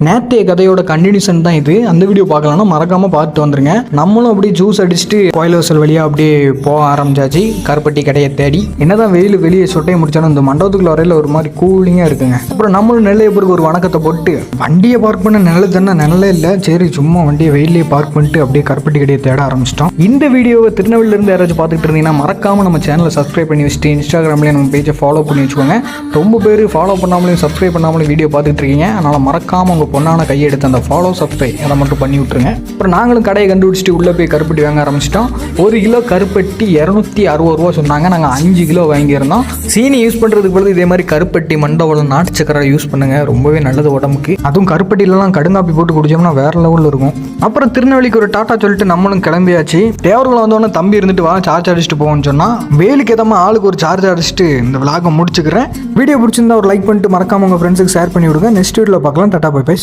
நேற்றைய கதையோட கண்டினியூஷன் தான் இது. அந்த வீடியோ பார்க்கலாம்னா மறக்காமல் பார்த்து வந்துருங்க. நம்மளும் அப்படியே ஜூஸ் அடிச்சுட்டு கோயில் வாசல் வழியாக அப்படியே போக ஆரம்பிச்சாச்சு கருப்பட்டி கடையை தேடி. என்னதான் வெயில் வெளியே சொட்டையை முடிச்சாலும் இந்த மண்டபத்துக்குள்ள வரையில் ஒரு மாதிரி கூலிங்காக இருக்குங்க. அப்புறம் நம்மளும் நெல்லையப்பருக்கு ஒரு வணக்கத்தை போட்டு வண்டியை பார்க் பண்ண நிழல் தானே நிழலே இல்லை, சரி சும்மா வண்டியை வெயிலே பார்க் பண்ணிட்டு அப்படியே கருப்பட்டி கடையை தேட ஆரம்பிச்சிட்டோம். இந்த வீடியோவை திருநெல்வேலியிலேருந்து யாராச்சும் பார்த்துட்டு இருந்தீங்கன்னா மறக்காமல் நம்ம சேனலை சப்ஸ்கிரைப் பண்ணி வச்சுட்டு இன்ஸ்டாகிராம்லேயே நம்ம பேஜை ஃபாலோ பண்ணி வச்சுக்கோங்க. ரொம்ப பேர் ஃபாலோ பண்ணாமலையும் சப்ஸ்கிரைப் பண்ணாமலையும் வீடியோ பார்த்துட்டு இருக்கீங்க. அதனால் மறக்காமல் உங்கள் பொண்ணான கையெடுத்து அந்த ஃபாலோ சப்ஸ்கிரைப் அதை மட்டும் பண்ணி விட்டுருங்க. அப்புறம் நாங்களும் கடையை கண்டுபிடிச்சிட்டு உள்ளே போய் கருப்பட்டி வாங்க ஆரம்பிச்சிட்டோம். 1 கிலோ கருப்பட்டி 260 ரூபா சொன்னாங்க. நாங்கள் 5 கிலோ வாங்கியிருந்தோம். சீனி யூஸ் பண்ணுறதுக்கு பதில் இதே மாதிரி கருப்பட்டி மண்டபம் நாட்டு சக்கரை யூஸ் பண்ணுங்கள், ரொம்பவே நல்லது உடம்புக்கு. அதுவும் கருப்பட்டிலலாம் கடுங்காப்பி போட்டு குடிச்சோம்னா வேற லெவலில் இருக்கும். அப்புறம் திருநெல்வேலிக்கு ஒரு டாட்டா சொல்லிட்டு நம்மளும் கிளம்பியாச்சு. தேவர்களை வந்தோடனே தம்பி இருந்துட்டு வா சார்ஜ் அடிச்சுட்டு போவோம்னு சொன்னால் வேலுக்கு ஏதாமல் ஆளுக்கு ஒரு சார்ஜ் அடிச்சுட்டு இந்த விளாகை முடிச்சுக்கிறேன். வீடியோ பிடிச்சிருந்தா ஒரு லைக் பண்ணிட்டு மறக்காம உங்கள் ஃப்ரெண்ட்ஸுக்கு ஷேர் பண்ணி விடுங்க. நெக்ஸ்ட் வீடியோவில் பார்க்கலாம். Tata bye by.